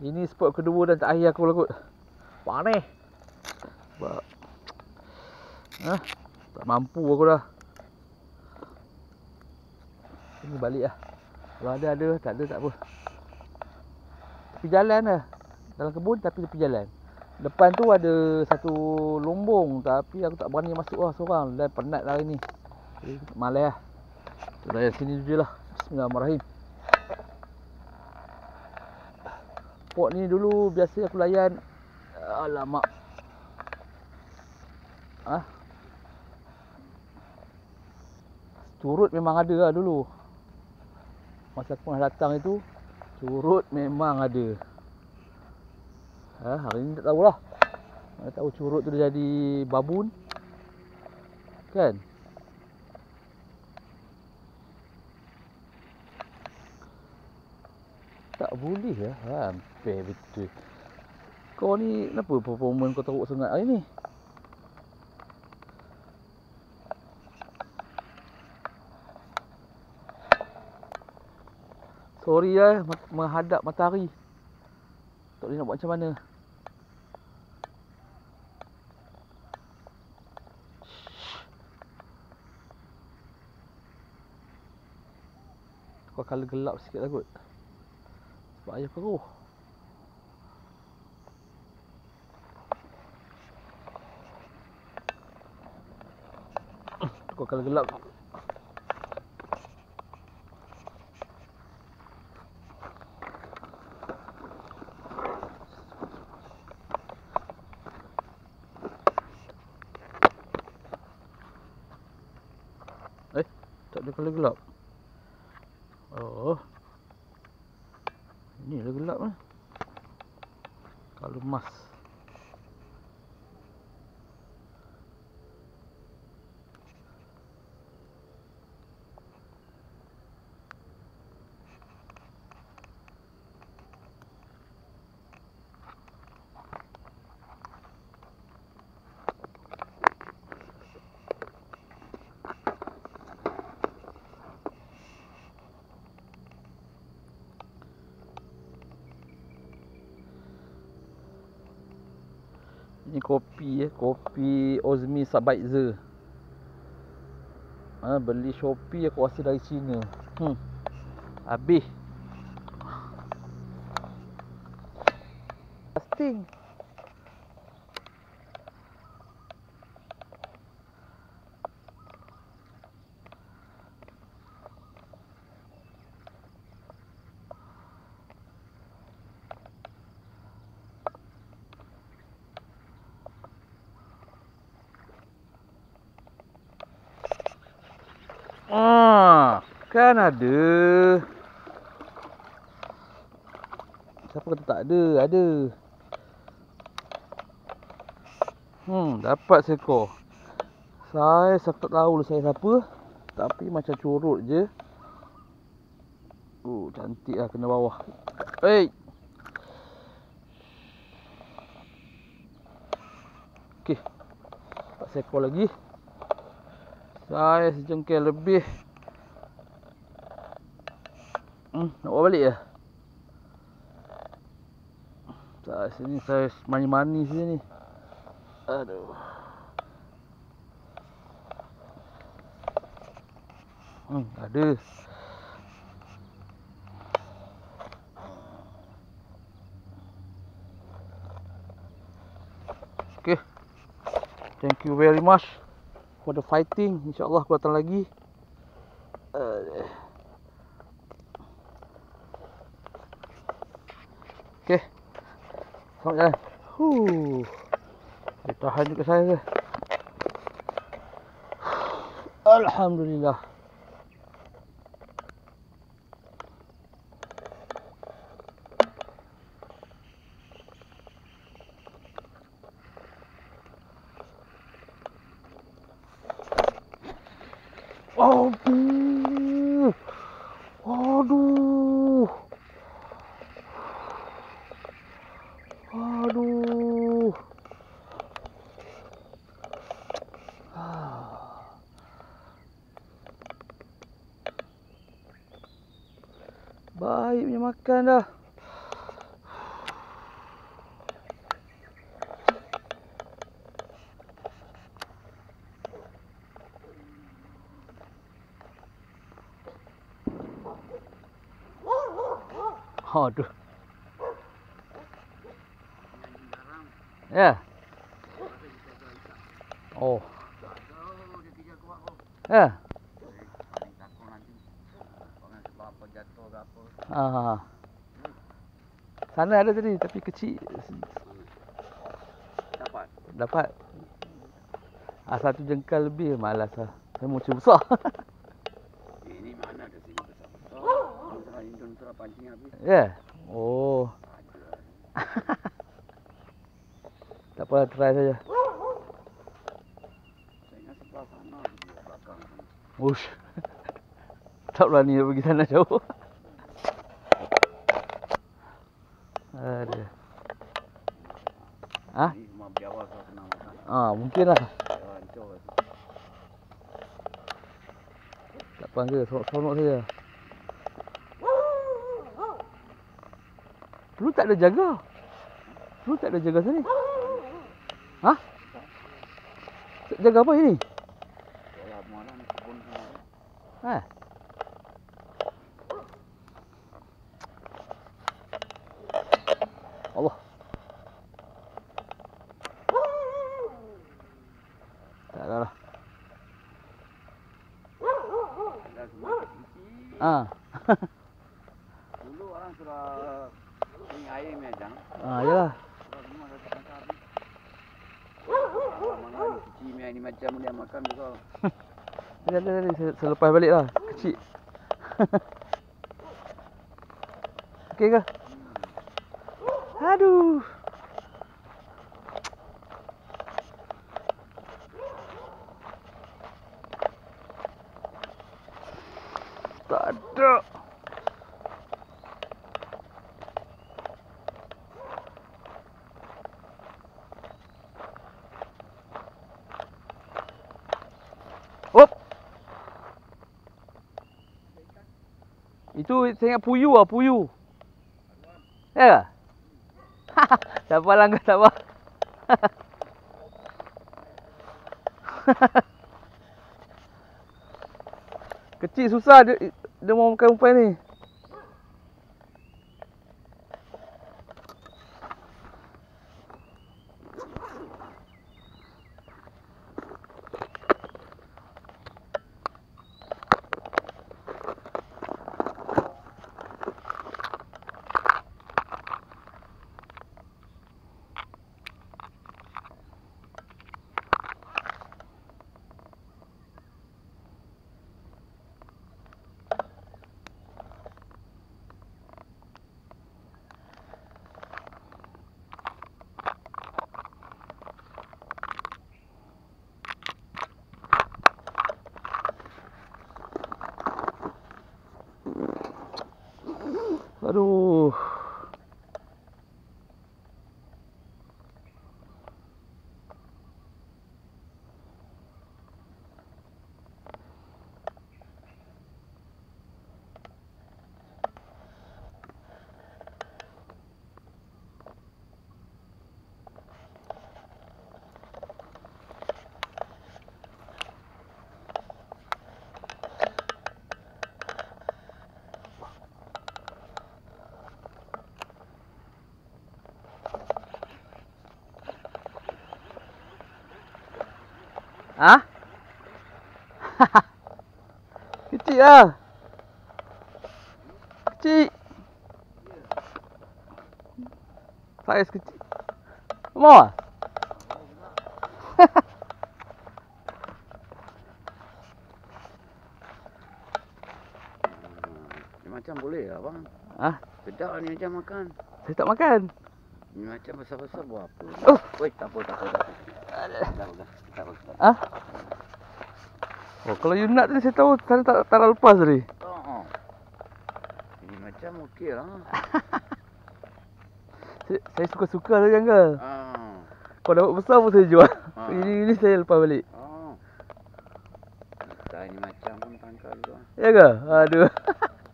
Ini spot kedua dan terakhir aku lah kot. Panas. Sebab tak mampu aku dah. Ini balik lah. Kalau ada, tak ada tak apa. Tepi jalan lah. Dalam kebun tapi tepi jalan. Depan tu ada satu lombong, tapi aku tak berani masuk lah seorang. Dan penat lah hari ni. Jadi malas lah. Kita layan sini je lah. Bismillahirrahmanirrahim. Pot ni dulu biasa aku layan. Alamak. Curut memang ada lah dulu. Masa aku pernah datang itu, curut memang ada. Hari ni tak tahulah. Mana tahu curut tu dia jadi babun. Kan? Tak boleh lah. Hampir betul. Kau ni kenapa performance kau teruk sangat hari ni? Sorry lah, menghadap matahari. Tak boleh nak buat macam mana. Kau colour gelap sikit lah kot. Sebab ayah keruh. Kau colour gelap. Tak ada colour gelap. Oh. Ini dah gelap lah. Colour emas. Ini kopi kopi Ozmi Sabaizer. Beli Shopee aku rasa dari China. Habis. Casting. Kan ada. Siapa kata tak ada? Ada. Dapat seekor. Saya tak tahu saya siapa. Tapi macam curut je. Cantik lah kena bawah. Okey. Dapat seekor lagi. Saya sejengkal lebih. Nak bawa balik ya? Sini saya mani-mani sini. Aduh. Ada. Okay. Thank you very much for the fighting. InsyaAllah aku datang lagi. Okay. Selamat jalan. Dia tahan juga saya. Alhamdulillah. Aduh. Baik punya makan dah. Aduh. Ya. Oh. Ya. Sana ada tadi tapi kecil. Dapat. Satu jengkal lebih malas lah. Saya mau curi besar. Ini mana ada sini besar-besar. Indon tu pancing habis. Ya. Oh. Tak apa, try saja. Saya ingat sebelah sana di belakang. Ush. Tak berani nak pergi sana jauh. Ada. Ah? Ini cuma biawak kau kena makan. Mungkin lah. Hancur. Tak panggil, seronok saja. Dulu tak ada jaga. Dulu tak ada jaga sini. Hah? Jaga apa ini? Jaga muaran kebun semua. Allah. Tak ada lah. Ada semua kecil. Dulu orang sudah ini air macam. Yalah. Sudah semua dah tertangkap habis. Mana kecil ni macam dia makan juga. Tadi selepas balik lah. Kecil. Okey ke? Aduh. Tak ada. Hop. Itu saya ingat puyuh lah, puyuh. Ya? Tak apa langgar, tak apa. Kecil susah dia mau makan umpan ni. Aduh. Hah? Kecil lah. Kecil. Saiz kecil. Mau ah? Ni macam boleh lah bang. Sedap ni macam makan. Saya tak makan. Ni macam besar-besar buat apa? Oi, tak apa. Tak apa. Oh, kalau you nak tadi saya tahu saya tak lepas tadi. Ini macam okey lah. Saya suka-suka saja kan. Kalau dapat besar pun saya jual. Ini saya lepas balik. Ini macam pun tangkap juga. Ya ke? Aduh.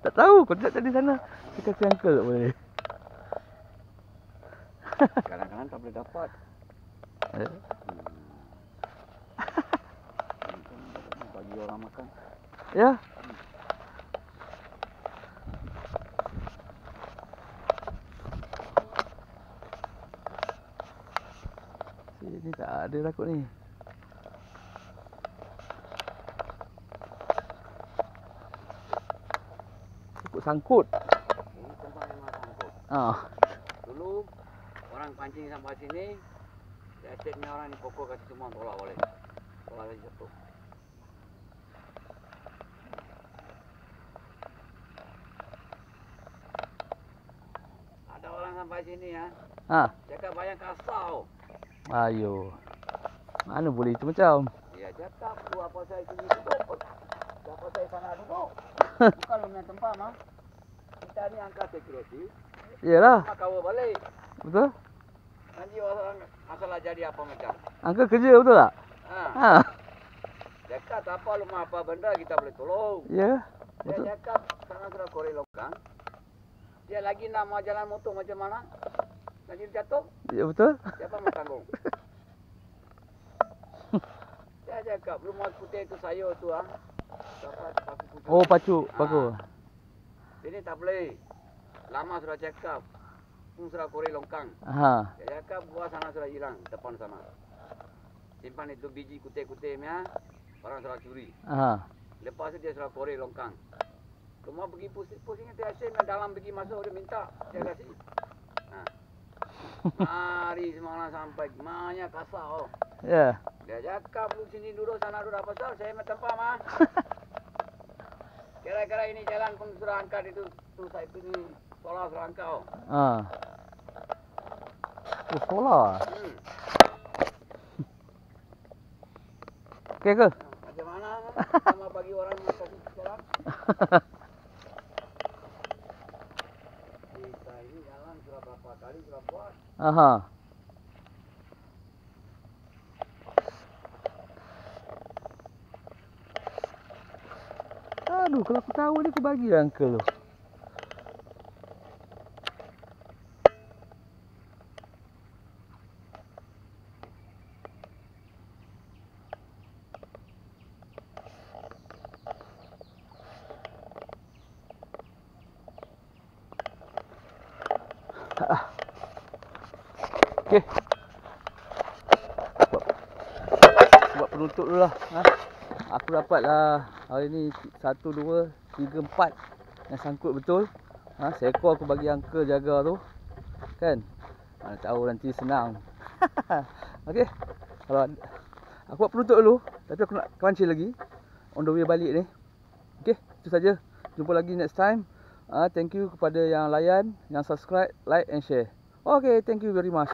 Tak tahu. Kau tak tadi sana. Saya kasi uncle tak boleh. Kadang-kadang tak boleh dapat. Bagi orang makan. Ya. Ada takut ni. Sangkut. Ini tempat memang sangkut. Dulu orang pancing sampai sini, estetnya orang ni pokok kasih semua tolak balik. Tolak lagi jatuh. Ada orang sampai sini ya. Cakap banyak kasau. Ayo. Mana boleh itu macam? Ya cakap tu apa saya sini duduk. Apa saya sana duduk. Bukan lu punya tempat mah. Kita ni angkat security. Iyalah. Kau balik. Betul? Nanti orang masalah jadi apa macam. Angkat kerja betul tak? Cakap tak apa lu mah apa benda kita boleh tolong. Ya. Dia cakap sana sudah korek longkang. Dia lagi nak mau jalan motor macam mana? Nanti jatuh. Ya betul. Siapa mau tanggung? Dia cakap belum mau putih itu sayur tu Oh pacu, paku. Ini tak boleh. Lama sudah cakap. Pun sudah korek longkang. Dia cakap buah sana sudah hilang depan sana. Simpan itu biji kutih-kutihnya. Orang sudah curi. Lepas itu dia sudah korek longkang. Cuma pergi pusing-pusing itu asyik dalam pergi masuk dia minta. Dia kasih. Mari semua orang sampai. Banyak kasar. Ya. Dia cakap lu sini duduk sana duduk apa pasal saya main tempat mah. Kira-kira ini jalan pun sudah angkat itu tu saya ini solar sudah angkat. Oh solar. Okey ke? Macam mana? Sama bagi orang yang kasih jalan. Kita ini jalan sudah berapa kali sudah buat. Aduh, kalau aku tahu ni aku bagi lah uncle tu. Okey. Buat penutup dulu lah. Aku dapatlah hari ni 1, 2, 3, 4 yang sangkut betul. Seekor aku bagi uncle jaga tu. Kan? Mana tahu nanti senang. Okey. Kalau aku buat penutup dulu, tapi aku nak pancing lagi on the way balik ni. Okey, itu saja. Jumpa lagi next time. Thank you kepada yang layan, yang subscribe, like and share. Okay, thank you very much.